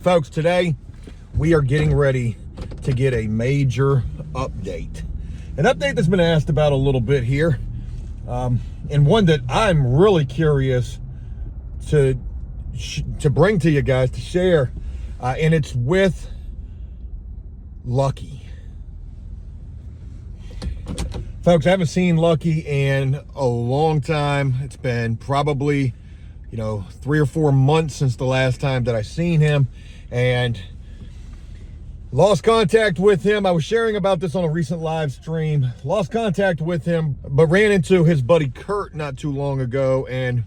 Folks, today we are getting ready to get a major update. An update that's been asked about a little bit here, and one that I'm really curious to bring to you guys, to share, and it's with Lucky. Folks, I haven't seen Lucky in a long time. It's been probably 3 or 4 months since the last time that I seen him, and lost contact with him. I was sharing about this on a recent live stream. Lost contact with him, but ran into his buddy Kurt not too long ago, and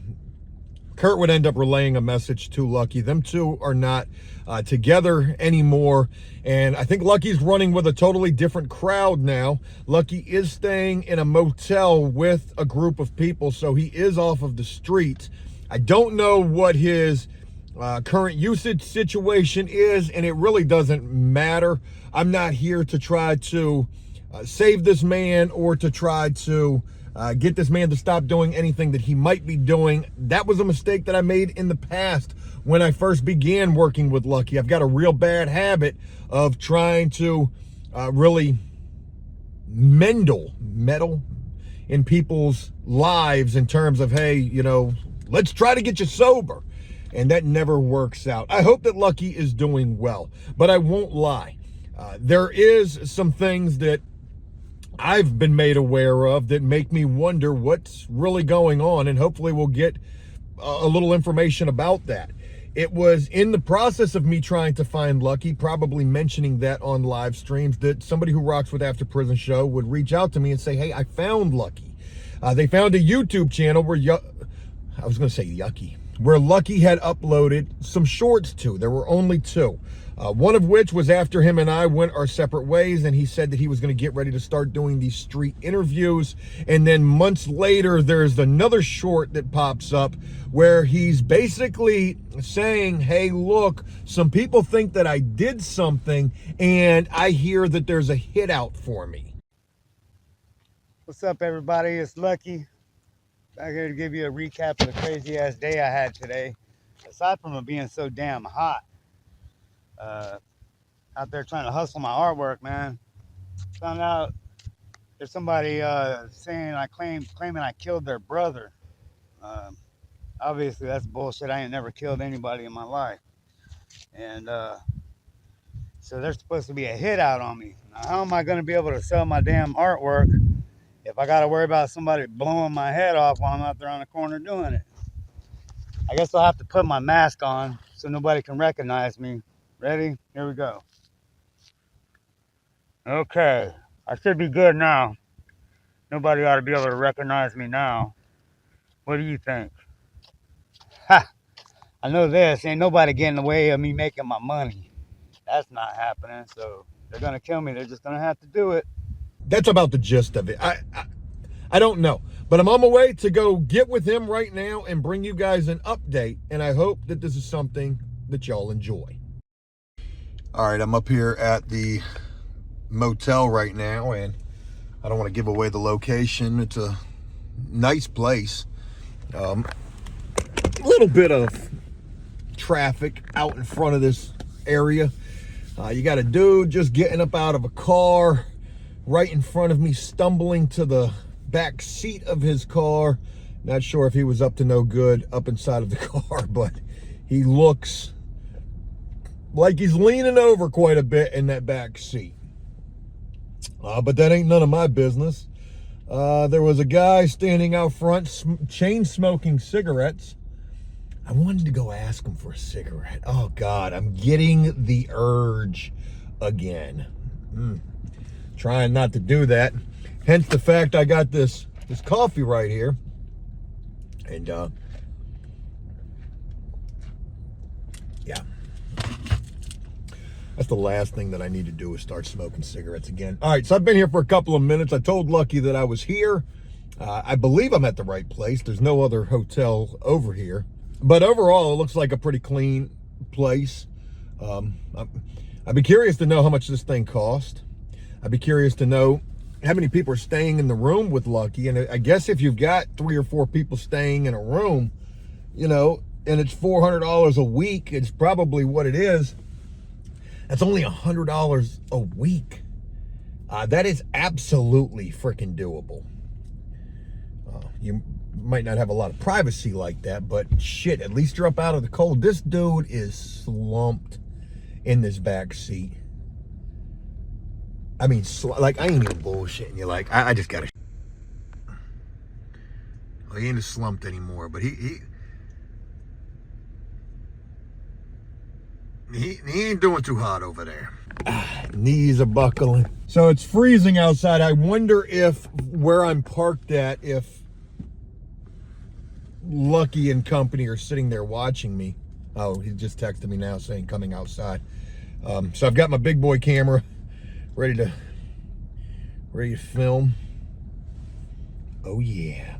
Kurt would end up relaying a message to Lucky. Them two are not together anymore, and I think Lucky's running with a totally different crowd now. Lucky is staying in a motel with a group of people, so he is off of the streets. I don't know what his current usage situation is, and it really doesn't matter. I'm not here to try to save this man or to try to get this man to stop doing anything that he might be doing. That was a mistake that I made in the past when I first began working with Lucky. I've got a real bad habit of trying to really meddle in people's lives in terms of, hey, let's try to get you sober. And that never works out. I hope that Lucky is doing well, but I won't lie. There is some things that I've been made aware of that make me wonder what's really going on, and hopefully we'll get a little information about that. It was in the process of me trying to find Lucky, probably mentioning that on live streams, that somebody who rocks with AfterPrisonShow would reach out to me and say, hey, I found Lucky. They found a YouTube channel where where Lucky had uploaded some shorts to. There were only 2. One of which was after him and I went our separate ways, and he said that he was going to get ready to start doing these street interviews. And then months later, there's another short that pops up where he's basically saying, hey, look, some people think that I did something, and I hear that there's a hit out for me. What's up, everybody? It's Lucky. Back here to give you a recap of the crazy ass day I had today. Aside from it being so damn hot, out there trying to hustle my artwork, man. Found out there's somebody saying claiming I killed their brother. Obviously that's bullshit. I ain't never killed anybody in my life, and so there's supposed to be a hit out on me. Now, how am I going to be able to sell my damn artwork if I got to worry about somebody blowing my head off while I'm out there on the corner doing it? I guess I'll have to put my mask on so nobody can recognize me. Ready? Here we go. Okay. I should be good now. Nobody ought to be able to recognize me now. What do you think? Ha! I know this. Ain't nobody getting in the way of me making my money. That's not happening. So they're going to kill me. They're just going to have to do it. That's about the gist of it. I don't know, but I'm on my way to go get with him right now and bring you guys an update, and I hope that this is something that y'all enjoy. All right, I'm up here at the motel right now, and I don't want to give away the location. It's a nice place. A little bit of traffic out in front of this area. You got a dude just getting up out of a car right in front of me, stumbling to the back seat of his car. Not sure if he was up to no good up inside of the car, but he looks like he's leaning over quite a bit in that back seat. But that ain't none of my business. There was a guy standing out front, chain smoking cigarettes. I wanted to go ask him for a cigarette. Oh God, I'm getting the urge again. Trying not to do that. Hence the fact I got this coffee right here. And yeah. That's the last thing that I need to do is start smoking cigarettes again. All right, so I've been here for a couple of minutes. I told Lucky that I was here. I believe I'm at the right place. There's no other hotel over here. But overall, it looks like a pretty clean place. I'd be curious to know how much this thing cost. I'd be curious to know how many people are staying in the room with Lucky. And I guess if you've got 3 or 4 people staying in a room, and it's $400 a week, it's probably what it is. That's only $100 a week. That is absolutely freaking doable. You might not have a lot of privacy like that, but shit, at least you're up out of the cold. This dude is slumped in this back seat. I mean, like, I ain't even bullshitting you. Like, I just gotta. Well, he ain't as slumped anymore, but he ain't doing too hot over there. Knees are buckling. So it's freezing outside. I wonder if where I'm parked at, if Lucky and company are sitting there watching me. Oh, he just texted me now saying coming outside. So I've got my big boy camera ready to film. Oh yeah.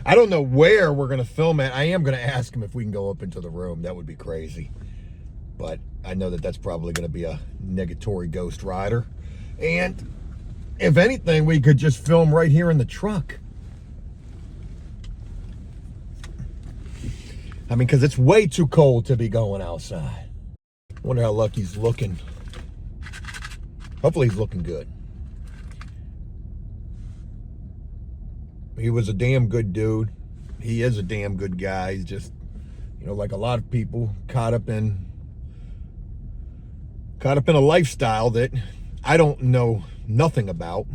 I don't know where we're gonna film at. I am gonna ask him if we can go up into the room. That would be crazy. But I know that that's probably gonna be a negatory Ghost Rider. And if anything, we could just film right here in the truck. I mean, because it's way too cold to be going outside. I wonder how Lucky's looking. Hopefully he's looking good. He was a damn good dude. He is a damn good guy. He's just, you know, like a lot of people, caught up in a lifestyle that I don't know nothing about.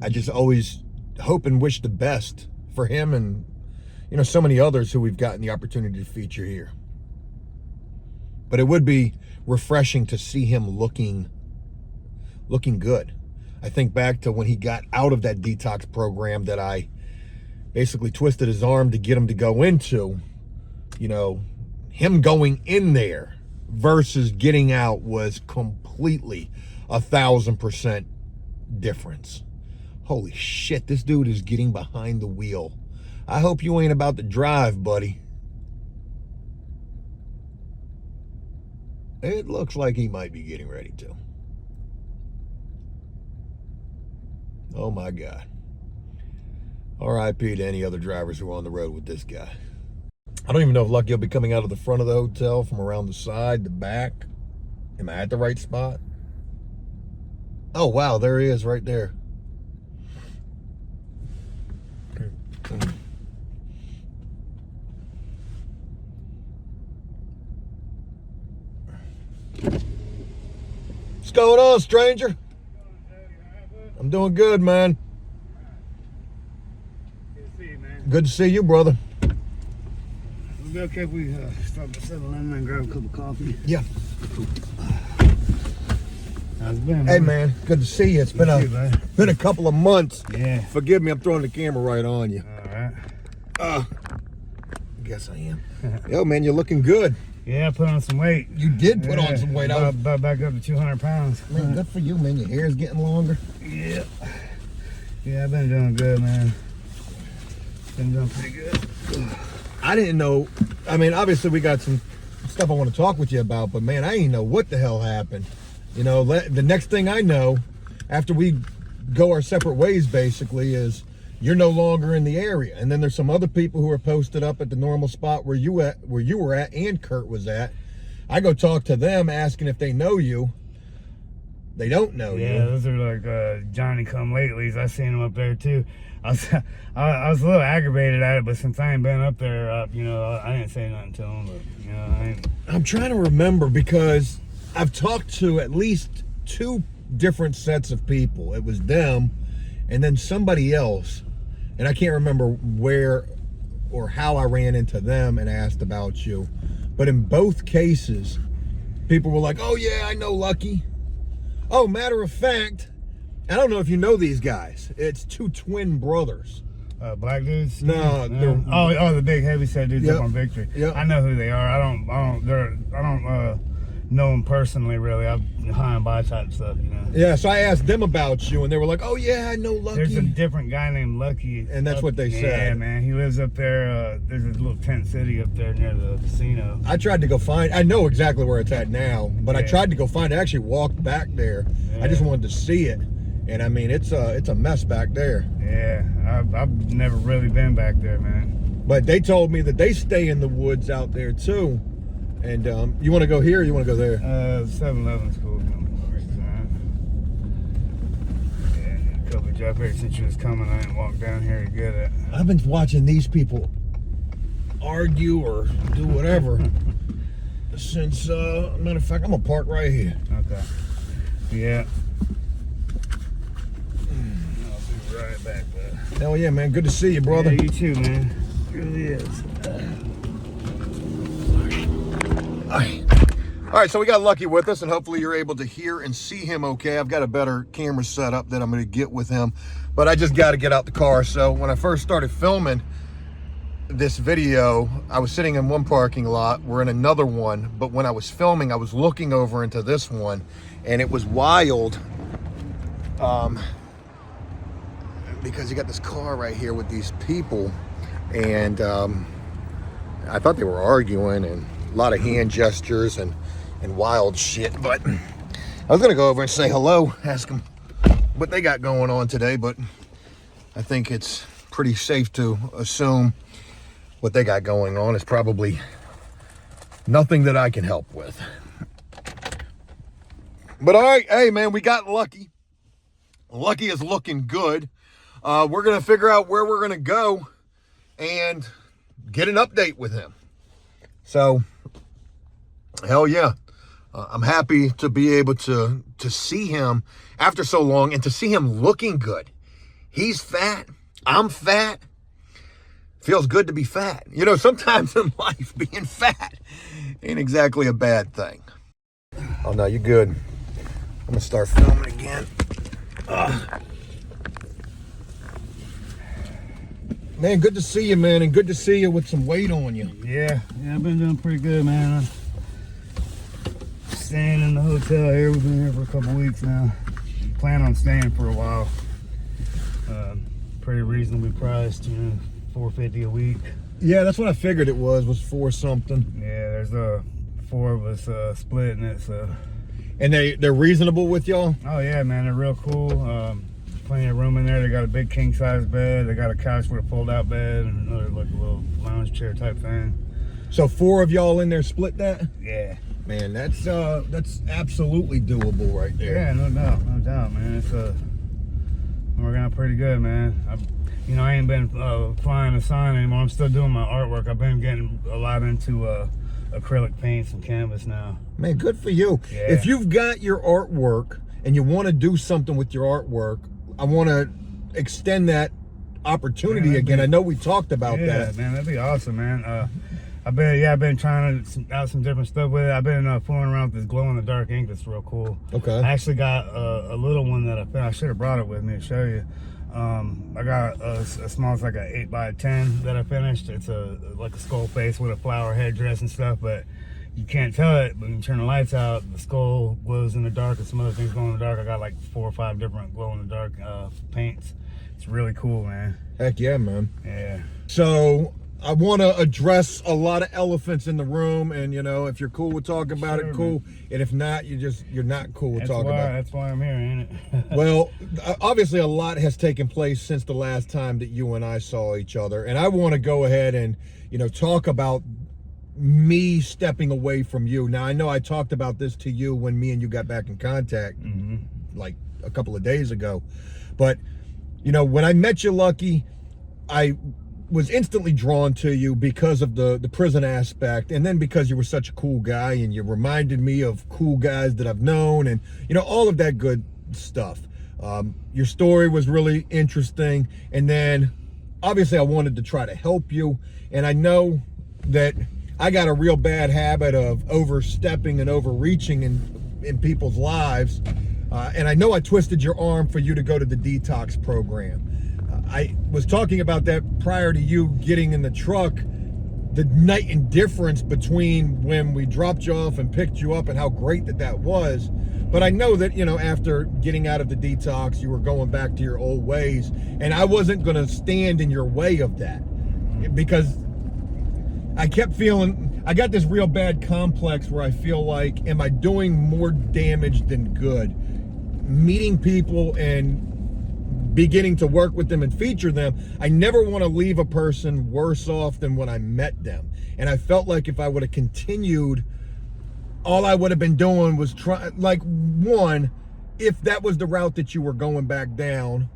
I just always hope and wish the best for him and, you know, so many others who we've gotten the opportunity to feature here. But it would be refreshing to see him looking good. I think back to when he got out of that detox program that I basically twisted his arm to get him to go into. You know, him going in there versus getting out was completely 1,000% difference. Holy shit, this dude is getting behind the wheel. I hope you ain't about to drive, buddy. It looks like he might be getting ready to. Oh my God. RIP to any other drivers who are on the road with this guy. I don't even know if Lucky will be coming out of the front of the hotel, from around the side, the back. Am I at the right spot? Oh wow, there he is right there. What's going on, stranger? I'm doing good, man. Good to see you, man. Good to see you, brother. It'll be okay if we stop at 7-Eleven and grab a cup of coffee. Yeah. How's it been? Hey, man. Good to see you. It's been a couple of months. Yeah. Forgive me. I'm throwing the camera right on you. All right. I guess I am. Yo, man, you're looking good. Yeah, I put on some weight. You did put on some weight. About back up to 200 pounds. Man, good for you, man. Your hair's getting longer. Yeah. Yeah, I've been doing good, man. Been doing pretty good. I didn't know. I mean, obviously we got some stuff I want to talk with you about, but man, I didn't know what the hell happened. You know, the next thing I know, after we go our separate ways, basically, is you're no longer in the area. And then there's some other people who are posted up at the normal spot where you were at and Kurt was at. I go talk to them asking if they know you. They don't know you. Yeah, those are like Johnny come latelys. I seen them up there too. I was a little aggravated at it, but since I ain't been up there, you know, I didn't say nothing to them. But you know, I'm trying to remember, because I've talked to at least 2 different sets of people. It was them and then somebody else. And I can't remember where or how I ran into them and asked about you. But in both cases, people were like, oh yeah, I know Lucky. Oh, matter of fact, I don't know if you know these guys. It's 2 twin brothers. Black dudes? No, they're... Oh, the big heavyset dudes up on Victory. Yep. I know who they are. I don't know them personally, really. I'm high and by type stuff, you know. Yeah, so I asked them about you, and they were like, oh yeah, I know Lucky. There's a different guy named Lucky. And that's what they said. Yeah, man. He lives up there. There's a little tent city up there near the casino. I tried to go find, I know exactly where it's at now, but yeah. I tried to go find it. I actually walked back there. Yeah. I just wanted to see it. And I mean, it's a mess back there. Yeah, I've never really been back there, man. But they told me that they stay in the woods out there too. And you want to go here or you want to go there? 7-Eleven's cool. Yeah, a couple of jobs here since you was coming. I didn't walk down here to get it. I've been watching these people argue or do whatever since, matter of fact, I'm going to park right here. Okay. Yeah. I'll be right back, bud. Hell yeah, man. Good to see you, brother. Yeah, you too, man. It really is. All right, so we got Lucky with us, and hopefully you're able to hear and see him okay. I've got a better camera setup that I'm going to get with him, but I just got to get out the car. So when I first started filming this video, I was sitting in one parking lot. We're in another one, but when I was filming, I was looking over into this one, and it was wild because you got this car right here with these people, and I thought they were arguing, and a lot of hand gestures and wild shit. But I was gonna go over and say hello, ask them what they got going on today, but I think it's pretty safe to assume what they got going on is probably nothing that I can help with. But all right, hey man, we got Lucky. Lucky is looking good. We're gonna figure out where we're gonna go and get an update with him. So hell yeah. I'm happy to be able to see him after so long and to see him looking good. He's fat. I'm fat. Feels good to be fat. You know, sometimes in life, being fat ain't exactly a bad thing. Oh, no, you're good. I'm going to start filming again. Man, good to see you, man, and good to see you with some weight on you. Yeah, I've been doing pretty good, man. I'm staying in the hotel here. We've been here for a couple weeks now. Plan on staying for a while. Pretty reasonably priced, you know, $4.50 a week. Yeah, that's what I figured it was for something. Yeah, there's 4 of us splitting it, so. And they're reasonable with y'all? Oh yeah, man, they're real cool. Plenty of room in there. They got a big king size bed. They got a couch with a fold out bed and another like a little lounge chair type thing. So 4 of y'all in there split that? Yeah. Man, that's absolutely doable right there. Yeah, no doubt, man. It's working out pretty good, man. I ain't been flying the sign anymore. I'm still doing my artwork. I've been getting a lot into acrylic paints and canvas now. Man, good for you. Yeah. If you've got your artwork and you want to do something with your artwork, I want to extend that opportunity again. I know we talked about that. Yeah, man, that'd be awesome, man. I've been trying out some different stuff with it. I've been fooling around with this glow-in-the-dark ink that's real cool. Okay. I actually got a little one that I should have brought it with me to show you. I got a small, it's like a 8x10 that I finished. It's like a skull face with a flower headdress and stuff, but you can't tell it. But when you turn the lights out, the skull glows in the dark and some other things glow in the dark. I got like 4 or 5 different glow-in-the-dark paints. It's really cool, man. Heck yeah, man. Yeah. So I want to address a lot of elephants in the room, and you know, if you're cool with talking about it, cool. Man. And if not, you're not cool with talking about it. That's why I'm here, ain't it? Well, obviously a lot has taken place since the last time that you and I saw each other, and I want to go ahead and, you know, talk about me stepping away from you. Now, I know I talked about this to you when me and you got back in contact, like a couple of days ago, but you know, when I met you, Lucky, I was instantly drawn to you because of the prison aspect, and then because you were such a cool guy and you reminded me of cool guys that I've known, and you know, all of that good stuff. Your story was really interesting, and then obviously I wanted to try to help you, and I know that I got a real bad habit of overstepping and overreaching in people's lives, and I know I twisted your arm for you to go to the detox program. I was talking about that prior to you getting in the truck, the night and difference between when we dropped you off and picked you up and how great that was. But I know that, you know, after getting out of the detox, you were going back to your old ways, and I wasn't going to stand in your way of that, because I kept feeling, I got this real bad complex where I feel like, am I doing more damage than good? Meeting people and beginning to work with them and feature them, I never want to leave a person worse off than when I met them. And I felt like if I would have continued, all I would have been doing was one, if that was the route that you were going back down,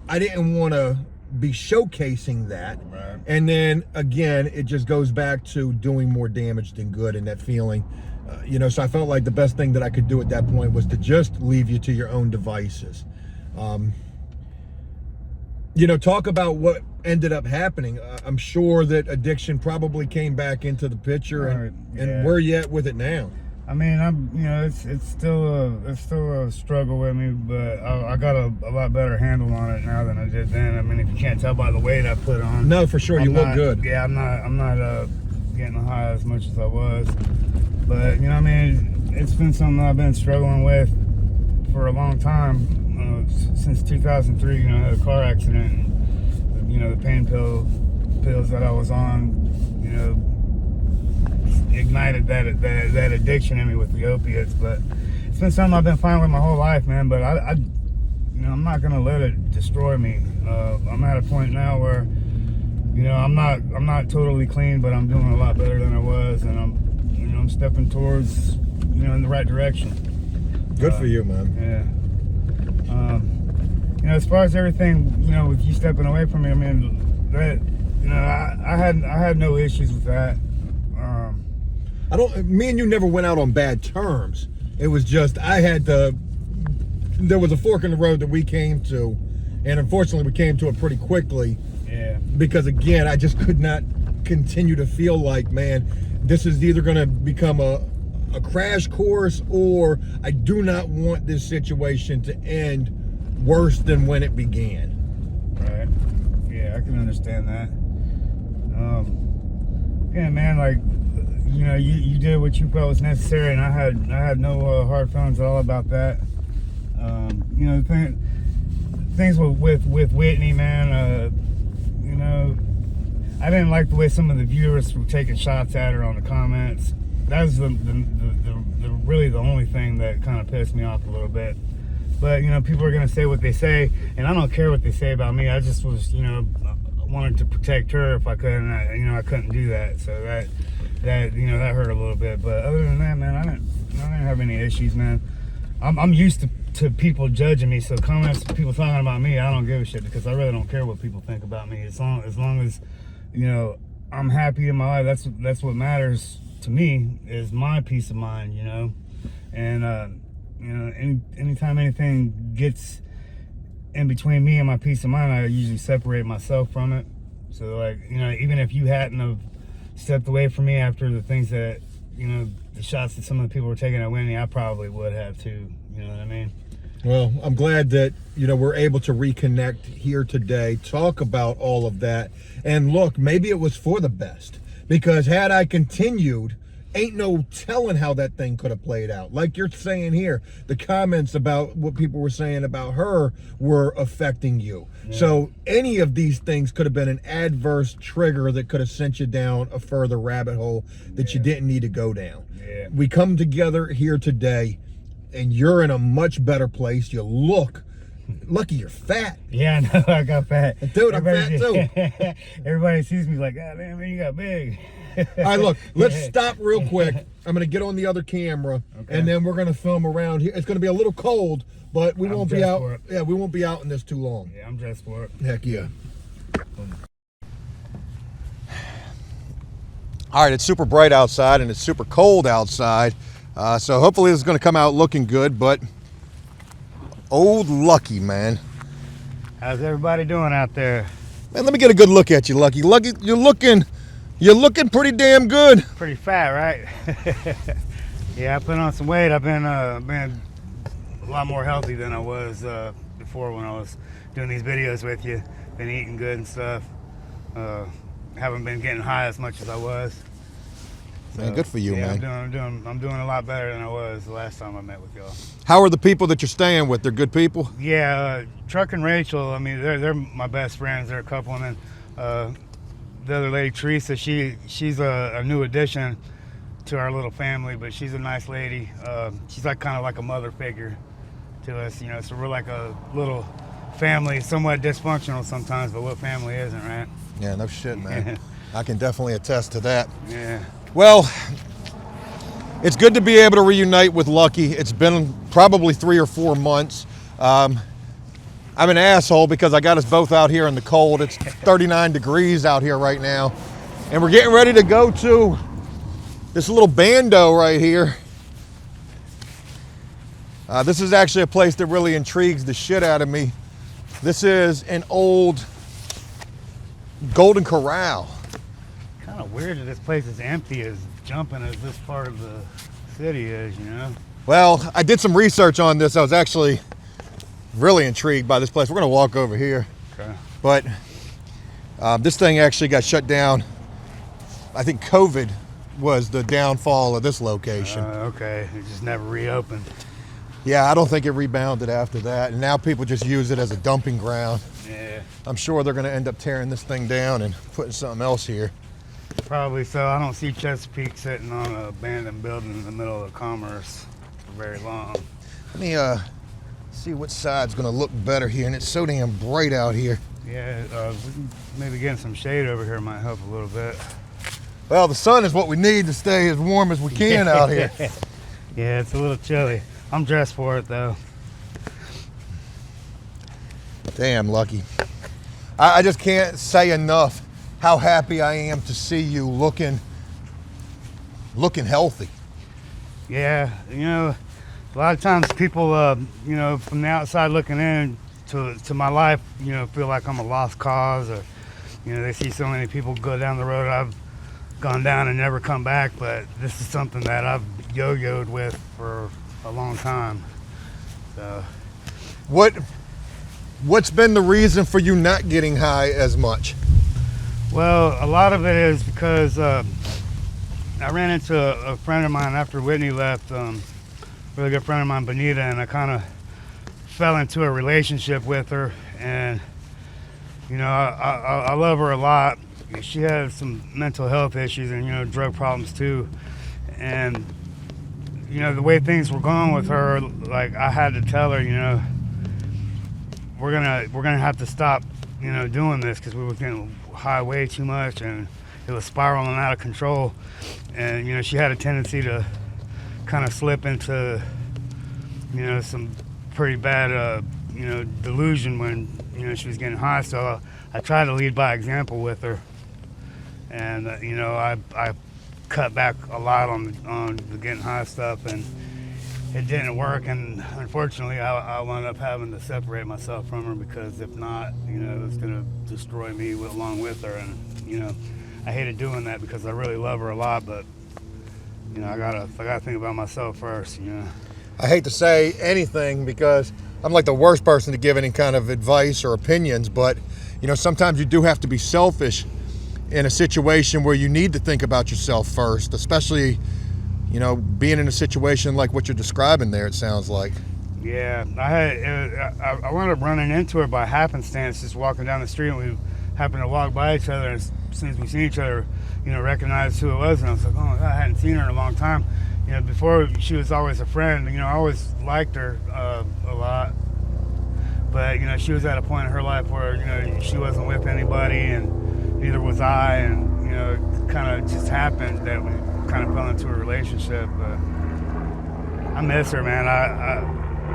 I didn't want to be showcasing that. Right. And then again, it just goes back to doing more damage than good, and that feeling, so I felt like the best thing that I could do at that point was to just leave you to your own devices. Talk about what ended up happening. I'm sure that addiction probably came back into the picture, and where you at with it now? I mean, it's still a struggle with me, but I got a lot better handle on it now than I did then. I mean, if you can't tell by the weight I put on. No, for sure, you look good. Yeah, I'm not getting high as much as I was, but it's been something I've been struggling with for a long time, since 2003. I had a car accident, and the pain pills that I was on, ignited that addiction in me with the opiates. But it's been something I've been fighting with my whole life, man. But I'm not gonna let it destroy me. I'm at a point now where I'm not totally clean, but I'm doing a lot better than I was, and I'm stepping towards in the right direction. Good for you, man. Yeah. As far as everything, with you stepping away from me, I mean, that I had no issues with that. Me and you never went out on bad terms. It was just there was a fork in the road that we came to, and unfortunately we came to it pretty quickly. Yeah. Because again, I just could not continue to feel like, man, this is either going to become a crash course, or I do not want this situation to end worse than when it began. Right. Yeah, I can understand that. Yeah, man, like, you did what you felt was necessary, and I had no hard feelings at all about that. Things with Whitney, man. I didn't like the way some of the viewers were taking shots at her on the comments. That was really the only thing that kind of pissed me off a little bit. But people are gonna say what they say, and I don't care what they say about me. I just was, wanted to protect her if I could, and I couldn't do that. So that hurt a little bit. But other than that, man, I didn't have any issues, man. I'm used to people judging me, so comments, people talking about me, I don't give a shit, because I really don't care what people think about me. As long as I'm happy in my life, that's what matters to me, is my peace of mind, and anytime anything gets in between me and my peace of mind, I usually separate myself from it. So, like, even if you hadn't have stepped away from me after the things that, the shots that some of the people were taking at Whitney, I probably would have too. You know what I mean? Well, I'm glad that, we're able to reconnect here today, talk about all of that. And look, maybe it was for the best, because had I continued, ain't no telling how that thing could have played out. Like you're saying here, the comments about what people were saying about her were affecting you. Yeah. So any of these things could have been an adverse trigger that could have sent you down a further rabbit hole that you didn't need to go down. Yeah. We come together here today, and you're in a much better place. You look lucky you're fat. Yeah, I know, I got fat. Dude, I'm fat too. Everybody sees me like, God damn, man, you got big. All right, look, let's stop real quick. I'm going to get on the other camera, and then we're going to film around here. It's going to be a little cold, but we won't be out. Yeah, we won't be out in this too long. Yeah, I'm dressed for it. Heck yeah. All right, it's super bright outside, and it's super cold outside. So hopefully this is going to come out looking good, but old Lucky, man. How's everybody doing out there? Man, let me get a good look at you, Lucky. Lucky, you're looking pretty damn good. Pretty fat, right? Yeah, I put on some weight. I've been a lot more healthy than I was before when I was doing these videos with you. Been eating good and stuff. Haven't been getting high as much as I was. Man, good for you, man. I'm doing a lot better than I was the last time I met with y'all. How are the people that you're staying with? They're good people? Yeah, Truck and Rachel, I mean, they're my best friends. They're a couple. And then the other lady, Teresa, she's a new addition to our little family, but she's a nice lady. She's like kind of like a mother figure to us, so we're like a little family somewhat dysfunctional sometimes, but what family isn't, right? Yeah, no shit, man. I can definitely attest to that. Yeah. Well, it's good to be able to reunite with Lucky. It's been probably 3 or 4 months. I'm an asshole because I got us both out here in the cold. It's 39 degrees out here right now. And we're getting ready to go to this little bando right here. This is actually a place that really intrigues the shit out of me. This is an old Golden Corral. Kind of weird that this place is empty as jumping as this part of the city is, you know? Well, I did some research on this. I was actually really intrigued by this place. We're gonna walk over here. Okay. But this thing actually got shut down. I think COVID was the downfall of this location. Okay, it just never reopened. Yeah, I don't think it rebounded after that. And now people just use it as a dumping ground. Yeah. I'm sure they're gonna end up tearing this thing down and putting something else here. Probably so. I don't see Chesapeake sitting on an abandoned building in the middle of commerce for very long. Let me see what side's gonna look better here. And it's so damn bright out here. Yeah, we can maybe getting some shade over here might help a little bit. Well, the sun is what we need to stay as warm as we can out here. Yeah, it's a little chilly. I'm dressed for it though. Damn, Lucky. I just can't say enough how happy I am to see you looking healthy. Yeah, you know, a lot of times people, you know, from the outside looking in to my life, you know, feel like I'm a lost cause, or, you know, they see so many people go down the road I've gone down and never come back, but this is something that I've yo-yoed with for a long time. So, what's been the reason for you not getting high as much? well, a lot of it is because I ran into a friend of mine after Whitney left, really good friend of mine, Bonita, and I kind of fell into a relationship with her, and you know, I love her a lot. She has some mental health issues and, you know, drug problems too, and you know, the way things were going with her, like, I had to tell her, you know, we're gonna have to stop, you know, doing this, because we were getting high way too much and it was spiraling out of control. And you know, she had a tendency to kind of slip into, you know, some pretty bad you know, delusion when, you know, she was getting high. So I tried to lead by example with her, and you know, I cut back a lot on the getting high stuff, and it didn't work. And unfortunately, I wound up having to separate myself from her, because if not, you know, it was gonna destroy me along with her. And you know, I hated doing that because I really love her a lot, but you know, I gotta think about myself first, you know. I hate to say anything because I'm like the worst person to give any kind of advice or opinions, but you know, sometimes you do have to be selfish in a situation where you need to think about yourself first, especially, you know, being in a situation like what you're describing there, it sounds like. Yeah, I wound up running into her by happenstance, just walking down the street, and we happened to walk by each other, and as soon as we seen each other, you know, recognized who it was, and I was like, oh my God, I hadn't seen her in a long time. You know, before, she was always a friend. You know, I always liked her a lot, but you know, she was at a point in her life where, you know, she wasn't with anybody, and neither was I, and you know, it kind of just happened that we kind of fell into a relationship. But I miss her, man.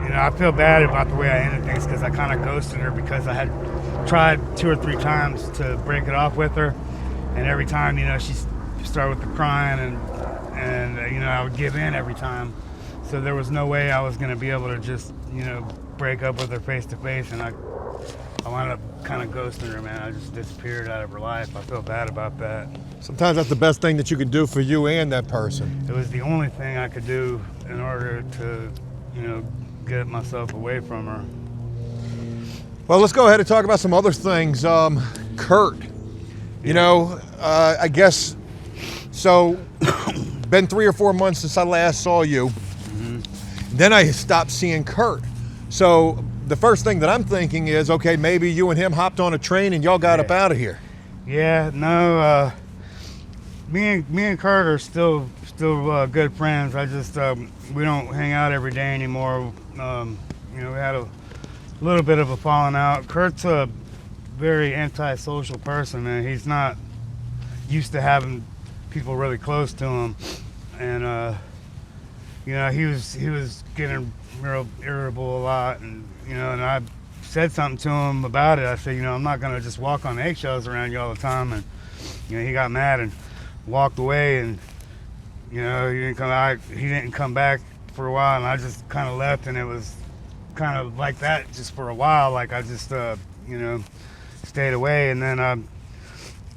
You know, I feel bad about the way I ended things, because I kind of ghosted her, because I had tried 2 or 3 times to break it off with her, and every time, you know, she started with the crying, and you know, I would give in every time. So there was no way I was going to be able to just, you know, break up with her face to face, and I wound up kind of ghosting her, man. I just disappeared out of her life. I feel bad about that. Sometimes that's the best thing that you can do for you and that person. It was the only thing I could do in order to, you know, get myself away from her. Well, let's go ahead and talk about some other things. Kurt, you know, I guess, so been 3 or 4 months since I last saw you. Mm-hmm. Then I stopped seeing Kurt. So the first thing that I'm thinking is, okay, maybe you and him hopped on a train and y'all got up out of here. Yeah, no, me and Kurt are still good friends. I just we don't hang out every day anymore. You know, we had a little bit of a falling out. Kurt's a very antisocial person, man. He's not used to having people really close to him, and you know, he was getting real irritable a lot, and you know, and I said something to him about it. I said, you know, I'm not gonna just walk on eggshells around you all the time, and you know, he got mad and walked away, and you know, he didn't come back for a while, and I just kind of left, and it was kind of like that just for a while. Like I just you know, stayed away, and then I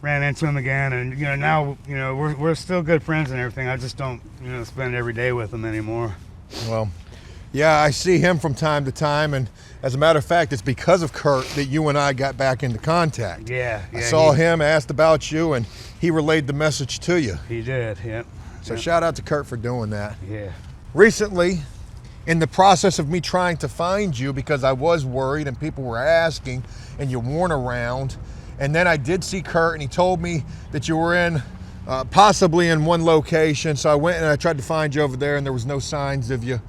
ran into him again, and you know, now you know, we're still good friends and everything. I just don't, you know, spend every day with him anymore. Well, yeah, I see him from time to time, and as a matter of fact, it's because of Kurt that you and I got back into contact. Yeah, I saw him, asked about you, and he relayed the message to you. He did, yep. So shout out to Kurt for doing that. Yeah. Recently, in the process of me trying to find you, because I was worried and people were asking and you weren't around, and then I did see Kurt and he told me that you were in possibly in one location, so I went and I tried to find you over there and there was no signs of you.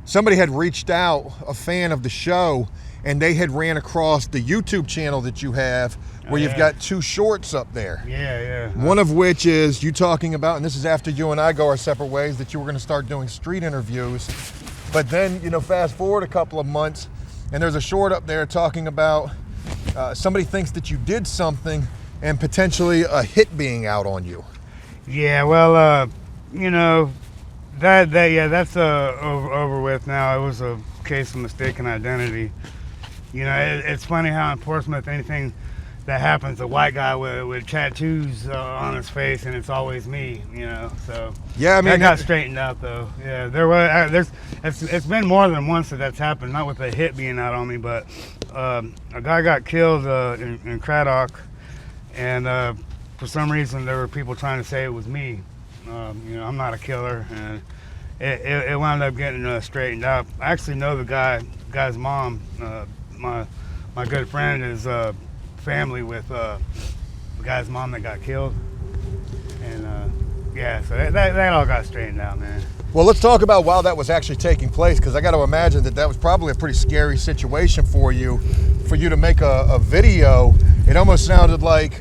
Somebody had reached out, a fan of the show, and they had ran across the YouTube channel that you have where you've got 2 shorts up there. Yeah. One of which is you talking about, and this is after you and I go our separate ways, that you were going to start doing street interviews. But then, you know, fast forward a couple of months, and there's a short up there talking about somebody thinks that you did something and potentially a hit being out on you. Yeah, well, you know, that's over with now. It was a case of mistaken identity. You know, it's funny how in Portsmouth, anything that happens, a white guy with tattoos on his face, and it's always me, you know. So yeah, I mean, that got straightened out though. Yeah, it's been more than once that's happened. Not with a hit being out on me, but a guy got killed in Craddock, and for some reason there were people trying to say it was me. You know, I'm not a killer, and it wound up getting straightened out. I actually know the guy's mom. My good friend is family with the guy's mom that got killed, and yeah, so that all got straightened out, man. Well, let's talk about while that was actually taking place, because I got to imagine that was probably a pretty scary situation for you to make a video. It almost sounded like,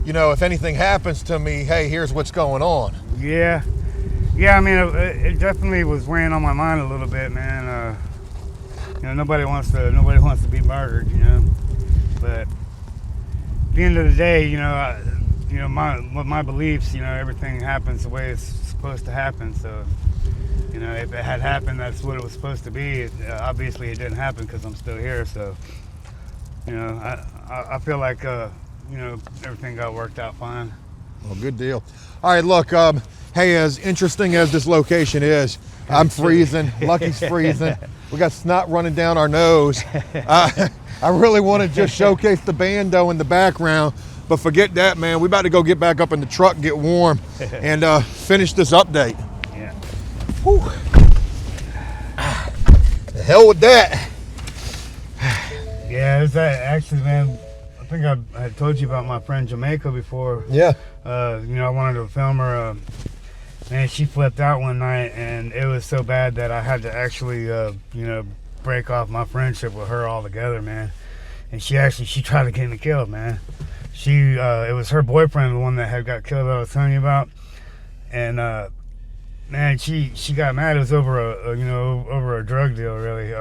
you know, if anything happens to me, hey, here's what's going on. Yeah. I mean, it definitely was weighing on my mind a little bit, man. You know, nobody wants to be murdered, you know. But at the end of the day, you know, my beliefs, you know, everything happens the way it's supposed to happen. So, you know, if it had happened, that's what it was supposed to be. Obviously, it didn't happen because I'm still here. So, you know, I feel like you know, everything got worked out fine. Well, good deal. All right, look, hey, as interesting as this location is, I'm freezing, Lucky's freezing, we got snot running down our nose. I really want to just showcase the bando in the background, but forget that, man. We about to go get back up in the truck, get warm, and finish this update. Yeah. Whew. The hell with that. Yeah, it's actually, man, I think I told you about my friend Jamaica before. Yeah. You know, I wanted to film her. Man, she flipped out one night, and it was so bad that I had to actually, you know, break off my friendship with her altogether, man. And she tried to get me killed, man. It was her boyfriend, the one that had got killed that I was telling you about. And man, she got mad. It was over a drug deal, really.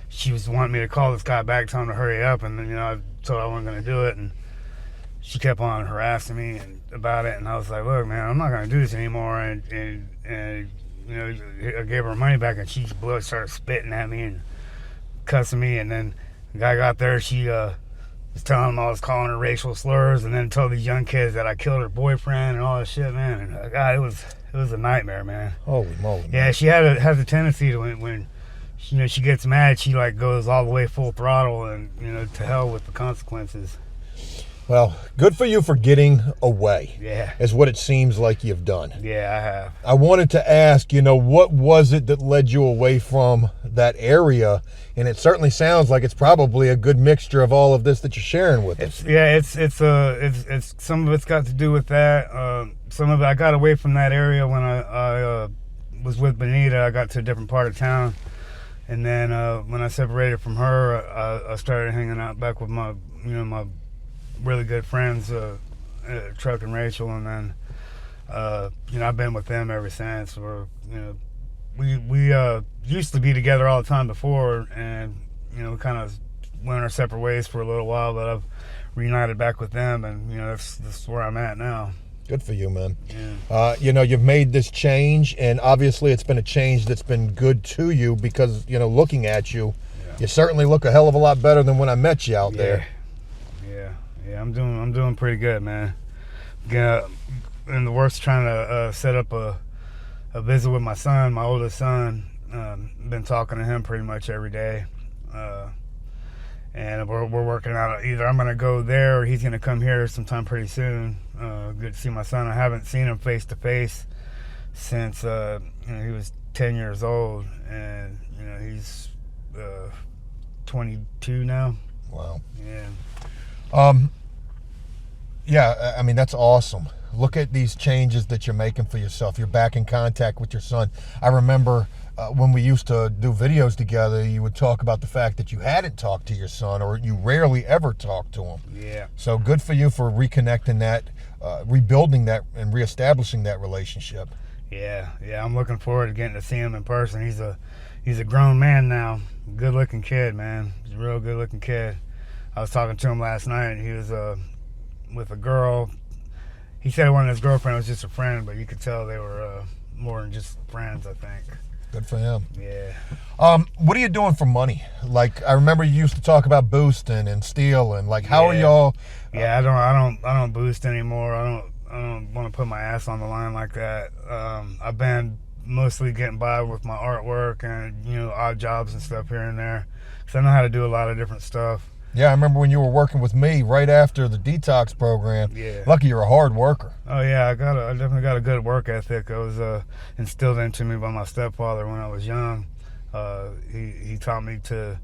She was wanting me to call this guy back, telling him to hurry up, and then, you know, I told her I wasn't going to do it, and she kept on harassing me about it, and I was like, look, man, I'm not going to do this anymore, and you know, I gave her money back, and she started spitting at me and cussing me, and then the guy got there, she was telling him I was calling her racial slurs, and then told these young kids that I killed her boyfriend and all this shit, man, and God, it was a nightmare, man. Holy moly. Yeah, she has a tendency to, when you know, she gets mad, she like goes all the way full throttle, and you know, to hell with the consequences. Well, good for you for getting away. Yeah. Is what it seems like you've done. Yeah, I have. I wanted to ask, you know, what was it that led you away from that area? And it certainly sounds like it's probably a good mixture of all of this that you're sharing with us. It's some of it's got to do with that. Some of it, I got away from that area when I was with Benita. I got to a different part of town, And then when I separated from her, I started hanging out back with my really good friends, Chuck and Rachel, and then I've been with them ever since. We used to be together all the time before, and we kind of went our separate ways for a little while, but I've reunited back with them, and that's where I'm at now. Good for you, man. Yeah. You've made this change, and obviously it's been a change that's been good to you because, looking at you, you certainly look a hell of a lot better than when I met you out there. Yeah, I'm doing pretty good, man. In the works trying to set up a visit with my son, my oldest son. Been talking to him pretty much every day. And we're working out either I'm going to go there or he's going to come here sometime pretty soon. Good to see my son. I haven't seen him face to face since he was 10 years old, and he's 22 now. Wow. Yeah. Yeah, I mean, that's awesome. Look at these changes that you're making for yourself. You're back in contact with your son. I remember when we used to do videos together, you would talk about the fact that you hadn't talked to your son, or you rarely ever talked to him. Yeah. So good for you for reconnecting that, rebuilding that, and reestablishing that relationship. Yeah. I'm looking forward to getting to see him in person. He's a grown man now. Good looking kid, man. He's a real good looking kid. I was talking to him last night, and he was with a girl. He said one of his girlfriend was just a friend, but you could tell they were more than just friends, I think. Good for him. Yeah. What are you doing for money? Like, I remember you used to talk about boosting and stealing. Like, how are y'all? Yeah, I don't boost anymore. I don't want to put my ass on the line like that. I've been mostly getting by with my artwork and odd jobs and stuff here and there, because I know how to do a lot of different stuff. Yeah, I remember when you were working with me right after the detox program. Yeah. Lucky you're a hard worker. Oh yeah, I definitely got a good work ethic. It was instilled into me by my stepfather when I was young. He taught me to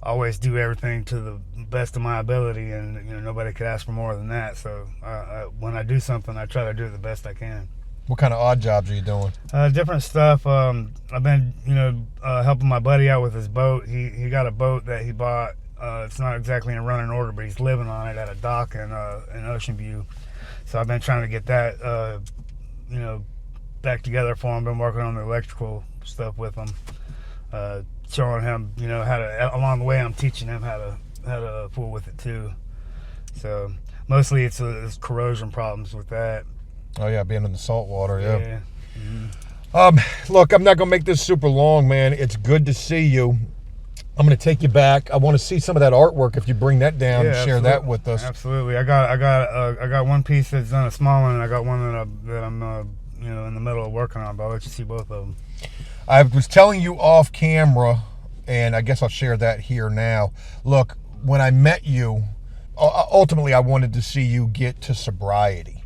always do everything to the best of my ability, and nobody could ask for more than that. So when I do something, I try to do it the best I can. What kind of odd jobs are you doing? Different stuff. I've been helping my buddy out with his boat. He got a boat that he bought. It's not exactly in running order, but he's living on it at a dock in Ocean View. So I've been trying to get that, back together for him. Been working on the electrical stuff with him, showing him, how to. Along the way, I'm teaching him how to fool with it too. So mostly it's corrosion problems with that. Oh yeah, being in the salt water. Yeah. Mm-hmm. Look, I'm not gonna make this super long, man. It's good to see you. I'm going to take you back. I want to see some of that artwork if you bring that down and share that with us. Absolutely. I got one piece that's done a small one, and I got one that I'm in the middle of working on, but I'll let you see both of them. I was telling you off camera, and I guess I'll share that here now. Look, when I met you, ultimately I wanted to see you get to sobriety.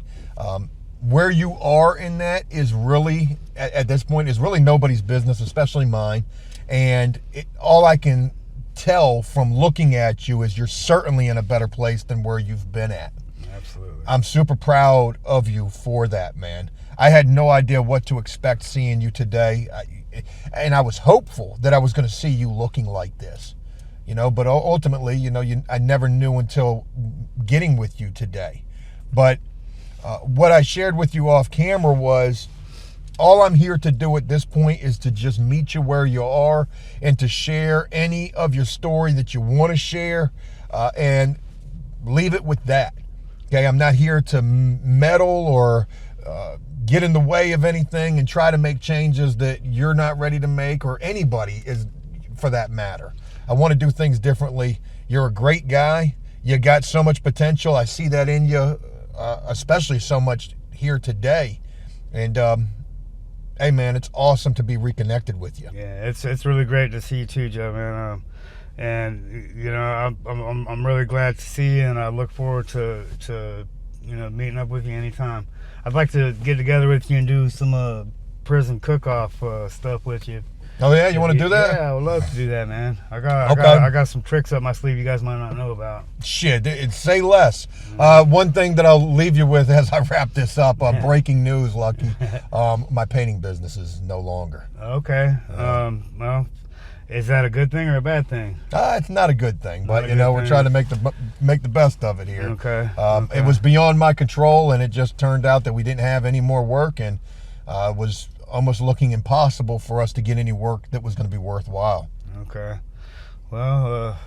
Where you are in that is really, at this point, is really nobody's business, especially mine. And all I can tell from looking at you is you're certainly in a better place than where you've been at. Absolutely. I'm super proud of you for that, man. I had no idea what to expect seeing you today. And I was hopeful that I was going to see you looking like this. But ultimately, I never knew until getting with you today. But what I shared with you off camera was, all I'm here to do at this point is to just meet you where you are and to share any of your story that you want to share, and leave it with that. Okay, I'm not here to meddle or get in the way of anything and try to make changes that you're not ready to make, or anybody is, for that matter. I want to do things differently. You're a great guy. You got so much potential. I see that in you, especially so much here today. And hey man, it's awesome to be reconnected with you. Yeah, it's really great to see you too, Joe, man. I'm really glad to see you, and I look forward to meeting up with you anytime. I'd like to get together with you and do some prison cook-off stuff with you. Oh yeah, you want to do that? Yeah, I would love to do that, man. I got some tricks up my sleeve you guys might not know about. Shit, say less. One thing that I'll leave you with as I wrap this up, breaking news, Lucky. My painting business is no longer. Okay. Well, Is that a good thing or a bad thing? It's not a good thing, but you know, we're trying to make the best of it here. Okay. It was beyond my control, and it just turned out that we didn't have any more work, and it was almost looking impossible for us to get any work that was going to be worthwhile. Okay. Well,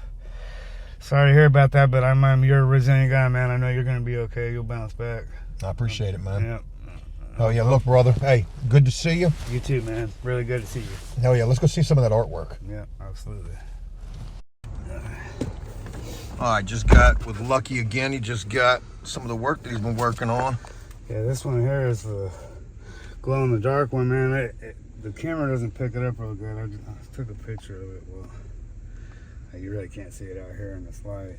sorry to hear about that, but you're a resilient guy, man. I know you're going to be okay. You'll bounce back. I appreciate it, man. Yeah. Oh yeah, look, brother. Hey, good to see you. You too, man. Really good to see you. Hell yeah, let's go see some of that artwork. Yeah, absolutely. All right, just got with Lucky again. He just got some of the work that he's been working on. Yeah, this one here is the glow in the dark one, man. The camera doesn't pick it up real good. I took a picture of it. Well, you really can't see it out here in this light.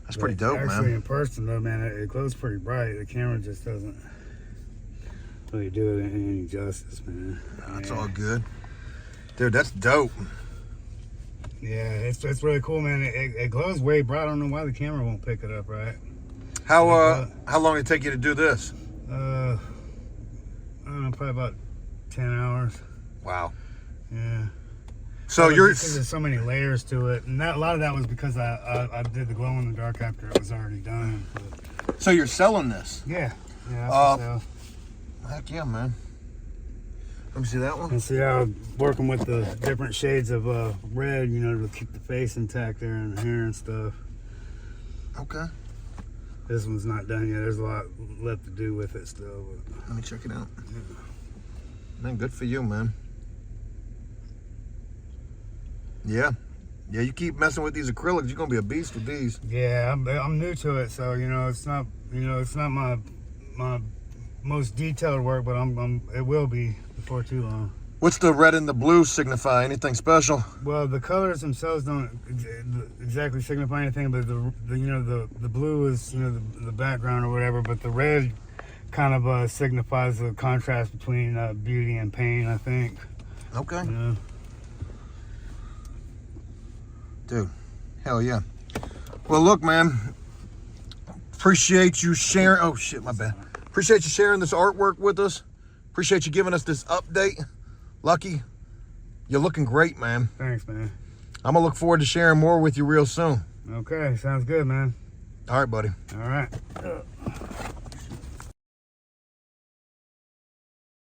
That's pretty dope, man. Actually, in person, though, man, it glows pretty bright. The camera just doesn't really do it any justice, man. That's all good. Dude, that's dope. Yeah, it's really cool, man. It glows way bright. I don't know why the camera won't pick it up right. How long did it take you to do this? I don't know, probably about 10 hours. Wow. Yeah. So there's so many layers to it, and a lot of that was because I did the glow in the dark after it was already done. But, so you're selling this? Yeah. Yeah. Heck yeah, man. Let me see that one. And see how working with the different shades of red, you know, to keep the face intact there and the hair and stuff. Okay. This one's not done yet. There's a lot left to do with it still. But, let me check it out. Man, good for you, man. Yeah, you keep messing with these acrylics, you're gonna be a beast with these. Yeah, I'm new to it, so it's not my most detailed work, but it will be before too long. What's the red and the blue signify? Anything special? Well, the colors themselves don't exactly signify anything, but the blue is the background or whatever, but the red kind of signifies the contrast between beauty and pain, I think. Okay. Yeah. Dude, hell yeah. Well, look, man, appreciate you sharing. Oh shit, my bad. Appreciate you sharing this artwork with us. Appreciate you giving us this update. Lucky, you're looking great, man. Thanks, man. I'm gonna look forward to sharing more with you real soon. Okay, sounds good, man. All right, buddy. All right.